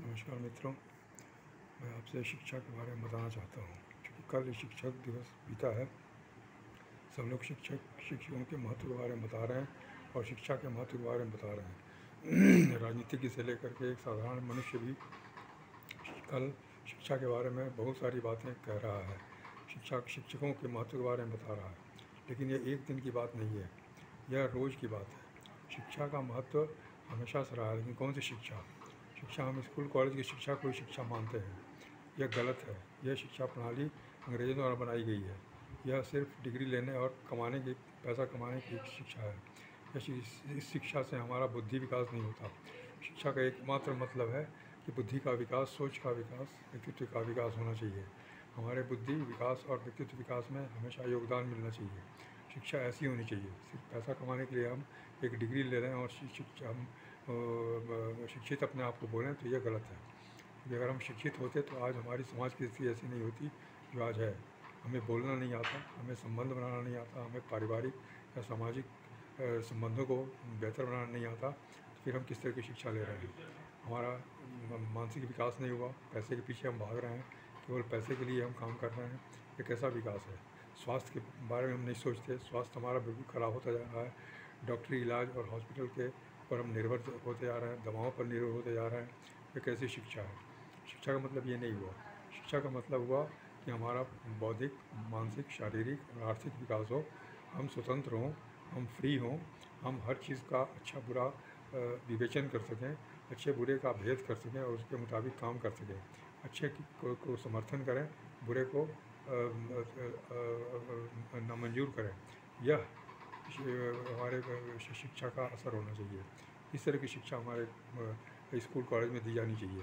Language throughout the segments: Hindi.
नमस्कार मित्रों, मैं आपसे शिक्षा के बारे में बताना चाहता हूँ। क्योंकि कल शिक्षक दिवस बीता है। सब लोग शिक्षकों के महत्व के बारे में बता रहे हैं और शिक्षा के महत्व के बारे में बता रहे हैं। राजनीतिज्ञ से लेकर के एक साधारण मनुष्य भी कल शिक्षा के बारे में बहुत सारी बातें कह रहा है। शिक्षकों के महत्व के बारे में बता रहा है। लेकिन ये एक दिन की बात नहीं है, यह रोज़ की बात है। शिक्षा का महत्व हमेशा से रहा है। लेकिन कौन सी शिक्षा? हम स्कूल कॉलेज की शिक्षा को ही शिक्षा मानते हैं। यह गलत है। यह शिक्षा प्रणाली अंग्रेज़ों द्वारा बनाई गई है। यह सिर्फ डिग्री लेने और पैसा कमाने की शिक्षा है। इस शिक्षा से हमारा बुद्धि विकास नहीं होता। शिक्षा का एकमात्र मतलब है कि बुद्धि का विकास, सोच का विकास, व्यक्तित्व का विकास होना चाहिए। हमारे बुद्धि विकास और व्यक्तित्व विकास में हमेशा योगदान मिलना चाहिए। शिक्षा ऐसी होनी चाहिए। सिर्फ पैसा कमाने के लिए हम एक डिग्री ले रहे हैं और शिक्षित अपने आप को बोलें तो यह गलत है। क्योंकि अगर हम शिक्षित होते तो आज हमारी समाज की स्थिति ऐसी नहीं होती जो आज है। हमें बोलना नहीं आता, हमें संबंध बनाना नहीं आता, हमें पारिवारिक या सामाजिक संबंधों को बेहतर बनाना नहीं आता, तो फिर हम किस तरह की शिक्षा ले रहे हैं? हमारा मानसिक विकास नहीं हुआ। पैसे के पीछे हम भाग रहे हैं, केवल पैसे के लिए हम काम कर रहे हैं। ये कैसा विकास है? स्वास्थ्य के बारे में हम नहीं सोचते। स्वास्थ्य हमारा बिल्कुल ख़राब होता जा रहा है। डॉक्टरी इलाज और हॉस्पिटल के पर हम निर्भर होते जा रहे हैं, दवाओं पर निर्भर होते जा रहे हैं। ये कैसी शिक्षा है? शिक्षा का मतलब ये नहीं हुआ। शिक्षा का मतलब हुआ कि हमारा बौद्धिक, मानसिक, शारीरिक और आर्थिक विकास हो। हम स्वतंत्र हों, हम फ्री हों, हम हर चीज़ का अच्छा बुरा विवेचन कर सकें, अच्छे बुरे का भेद कर सकें और उसके मुताबिक काम कर सकें। अच्छे को समर्थन करें, बुरे को नामंजूर करें। यह हमारे शिक्षा का असर होना चाहिए। इस तरह की शिक्षा हमारे स्कूल कॉलेज में दी जानी चाहिए।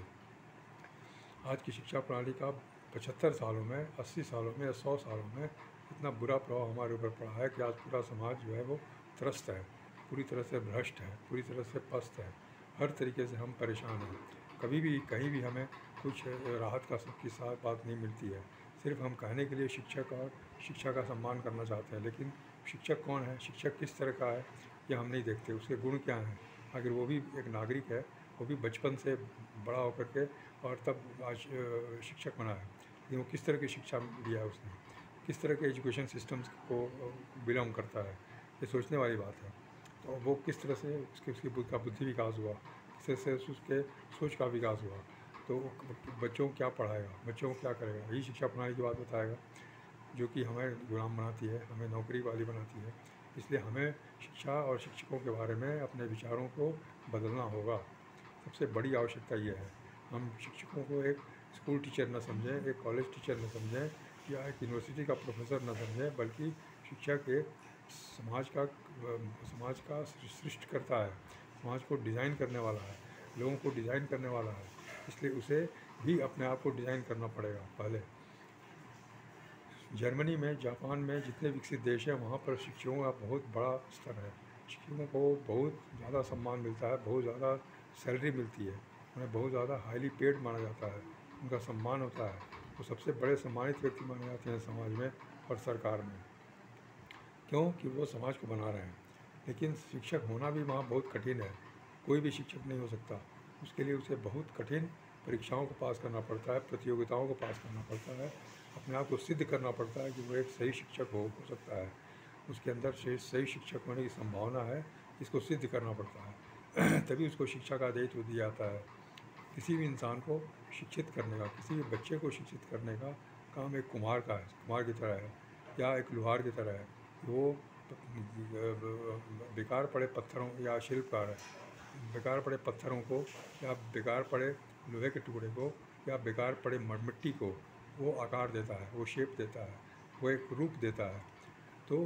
आज की शिक्षा प्रणाली का 75 सालों में, 80 सालों में या 100 सालों में इतना बुरा प्रभाव हमारे ऊपर पड़ा है कि आज पूरा समाज जो है वो त्रस्त है, पूरी तरह से भ्रष्ट है, पूरी तरह से पस्त है। हर तरीके से हम परेशान हैं। कभी भी कहीं भी हमें कुछ राहत की साथ बात नहीं मिलती है। सिर्फ हम कहने के लिए शिक्षक और शिक्षा का सम्मान करना चाहते हैं। लेकिन शिक्षक कौन है, शिक्षक किस तरह का है, यह हम नहीं देखते। उसके गुण क्या हैं? अगर वो भी एक नागरिक है, वो भी बचपन से बड़ा होकर के और तब आज शिक्षक बना है। लेकिन वो किस तरह की शिक्षा लिया है उसने, किस तरह के एजुकेशन सिस्टम्स को बिलोंग करता है, ये सोचने वाली बात है। तो वो किस तरह से उसकी बुद्धि विकास हुआ, किस तरह से उसके सोच का विकास हुआ, तो बच्चों को क्या पढ़ाएगा, बच्चों को क्या करेगा, यही शिक्षा प्रणाली की बात बताएगा, जो कि हमें गुलाम बनाती है, हमें नौकरी वाली बनाती है। इसलिए हमें शिक्षा और शिक्षकों के बारे में अपने विचारों को बदलना होगा। सबसे बड़ी आवश्यकता यह है। हम शिक्षकों को एक स्कूल टीचर न समझें, एक कॉलेज टीचर न समझें या एक यूनिवर्सिटी का प्रोफेसर न समझें, बल्कि शिक्षक एक समाज का सृष्टिकर्ता है, समाज को डिज़ाइन करने वाला है, लोगों को डिज़ाइन करने वाला है। इसलिए उसे भी अपने आप को डिज़ाइन करना पड़ेगा। पहले जर्मनी में, जापान में जितने विकसित देश हैं वहाँ पर शिक्षकों का बहुत बड़ा स्तर है। शिक्षकों को बहुत ज़्यादा सम्मान मिलता है, बहुत ज़्यादा सैलरी मिलती है, उन्हें बहुत ज़्यादा हाईली पेड माना जाता है, उनका सम्मान होता है। वो सबसे बड़े सम्मानित व्यक्ति माने जाते हैं समाज में और सरकार में, क्योंकि वो समाज को बना रहे हैं। लेकिन शिक्षक होना भी वहाँ बहुत कठिन है। कोई भी शिक्षक नहीं हो सकता। उसके लिए उसे बहुत कठिन परीक्षाओं को पास करना पड़ता है, प्रतियोगिताओं को पास करना पड़ता है, अपने आप को सिद्ध करना पड़ता है कि वो एक सही शिक्षक हो सकता है। उसके अंदर सही शिक्षक होने की संभावना है, इसको सिद्ध करना पड़ता है। तभी उसको शिक्षा का दायित्व दिया जाता है। किसी भी इंसान को शिक्षित करने का, किसी भी बच्चे को शिक्षित करने का काम एक कुम्हार का है, कुम्हार की तरह है या एक लोहार की तरह है। वो बेकार पड़े पत्थरों या शिल्पकार है, बेकार पड़े पत्थरों को या बेकार पड़े लोहे के टुकड़े को या बेकार पड़े मिट्टी को वो आकार देता है, वो शेप देता है, वो एक रूप देता है। तो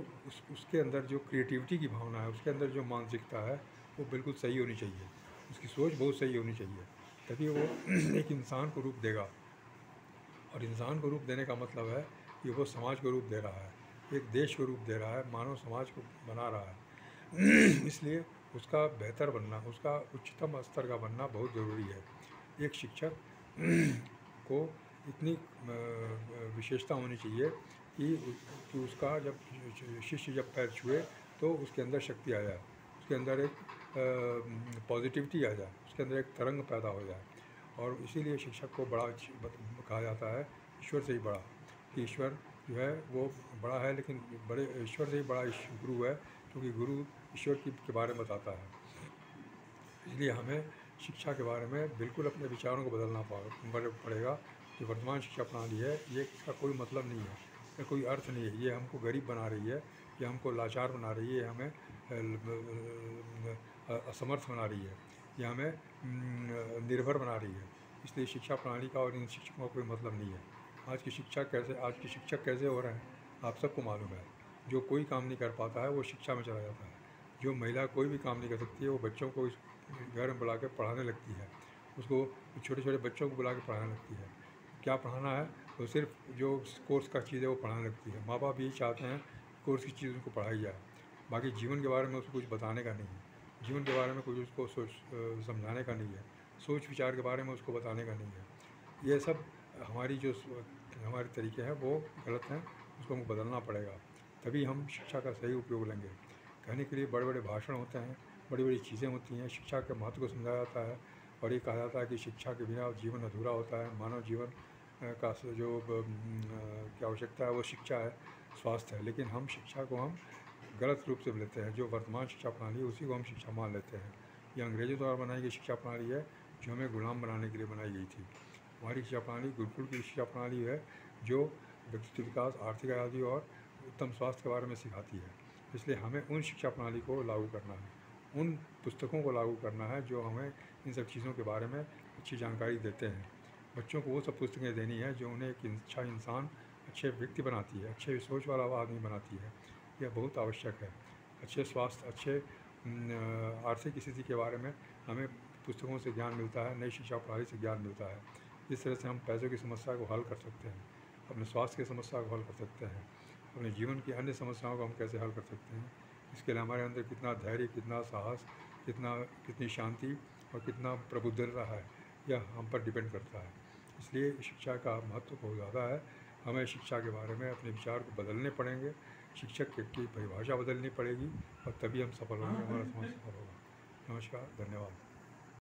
उसके अंदर जो क्रिएटिविटी की भावना है, उसके अंदर जो मानसिकता है, वो बिल्कुल सही होनी चाहिए। उसकी सोच बहुत सही होनी चाहिए, तभी वो एक इंसान को रूप देगा। और इंसान को रूप देने का मतलब है कि वो समाज को रूप दे रहा है, एक देश को रूप दे रहा है, मानव समाज को बना रहा है। इसलिए उसका बेहतर बनना, उसका उच्चतम स्तर का बनना बहुत ज़रूरी है। एक शिक्षक को इतनी विशेषता होनी चाहिए कि उसका जब शिष्य जब पैर छुए तो उसके अंदर शक्ति आ जाए, उसके अंदर एक पॉजिटिविटी आ जाए, उसके अंदर एक तरंग पैदा हो जाए और इसीलिए शिक्षक को बड़ा कहा जाता है, ईश्वर से ही बड़ा, कि ईश्वर जो है वो बड़ा है, लेकिन बड़े ईश्वर से ही बड़ा गुरु है, क्योंकि गुरु ईश्वर के बारे में बताता है। इसलिए हमें शिक्षा के बारे में बिल्कुल अपने विचारों को बदलना पड़ेगा। जो वर्तमान शिक्षा प्रणाली है, ये इसका कोई मतलब नहीं है, इसका कोई अर्थ नहीं है। ये हमको गरीब बना रही है, ये हमको लाचार बना रही है, हमें असमर्थ बना रही है, ये हमें निर्भर बना रही है। इसलिए शिक्षा प्रणाली का और इन शिक्षकों का कोई मतलब नहीं है। आज के शिक्षक कैसे हो रहे हैं, आप सबको मालूम है। जो कोई काम नहीं कर पाता है वो शिक्षा में चला जाता है। जो महिला कोई भी काम नहीं कर सकती है, वो बच्चों को घर में बुला के पढ़ाने लगती है, उसको छोटे छोटे बच्चों को बुला के पढ़ाने लगती है। क्या पढ़ाना है, तो सिर्फ जो कोर्स का चीज़ है वो पढ़ाने लगती है। माँ बाप यही चाहते हैं कोर्स की चीज़ उनको पढ़ाई जाए, बाकी जीवन के बारे में उसको कुछ बताने का नहीं है, जीवन के बारे में कुछ उसको समझाने का नहीं है, सोच विचार के बारे में उसको बताने का नहीं है। ये सब हमारे तरीके हैं वो गलत हैं, उसको हमको बदलना पड़ेगा, तभी हम शिक्षा का सही उपयोग लेंगे। कहने के लिए बड़े बड़े भाषण होते हैं, बड़ी बड़ी चीज़ें होती हैं, शिक्षा के महत्व को समझाया जाता है, और ये कहा जाता है कि शिक्षा के बिना जीवन अधूरा होता है। मानव जीवन का जो की आवश्यकता है वो शिक्षा है, स्वास्थ्य है। लेकिन हम शिक्षा को गलत रूप से लेते हैं। जो वर्तमान शिक्षा प्रणाली है उसी को हम शिक्षा मान लेते हैं। ये अंग्रेज़ों द्वारा बनाई गई शिक्षा प्रणाली है, जो हमें गुलाम बनाने के लिए बनाई गई थी। हमारी शिक्षा प्रणाली गुरुकुल की शिक्षा प्रणाली है, जो व्यक्तित्व विकास, आर्थिक आज़ादी और उत्तम स्वास्थ्य के बारे में सिखाती है। इसलिए हमें उन शिक्षा प्रणाली को लागू करना है, उन पुस्तकों को लागू करना है जो हमें इन सब चीज़ों के बारे में अच्छी जानकारी देते हैं। बच्चों को वो सब पुस्तकें देनी है जो उन्हें एक अच्छा इंसान, अच्छे व्यक्ति बनाती है, अच्छे सोच वाला आदमी बनाती है। यह बहुत आवश्यक है। अच्छे स्वास्थ्य, अच्छे आर्थिक स्थिति के बारे में हमें पुस्तकों से ज्ञान मिलता है, नई शिक्षा प्रणाली से ज्ञान मिलता है। इस तरह से हम पैसों की समस्या को हल कर सकते हैं, अपने स्वास्थ्य की समस्या को हल कर सकते हैं, अपने जीवन की अन्य समस्याओं को हम कैसे हल कर सकते हैं। इसके लिए हमारे अंदर कितना धैर्य, कितना साहस, कितनी शांति और कितना प्रबुद्धता है, यह हम पर डिपेंड करता है। इसलिए शिक्षा का महत्व बहुत ज़्यादा है। हमें शिक्षा के बारे में अपने विचार को बदलने पड़ेंगे, शिक्षक की परिभाषा बदलनी पड़ेगी, और तभी हम सफल होंगे, हमारा समाज सफल होगा। नमस्कार, धन्यवाद।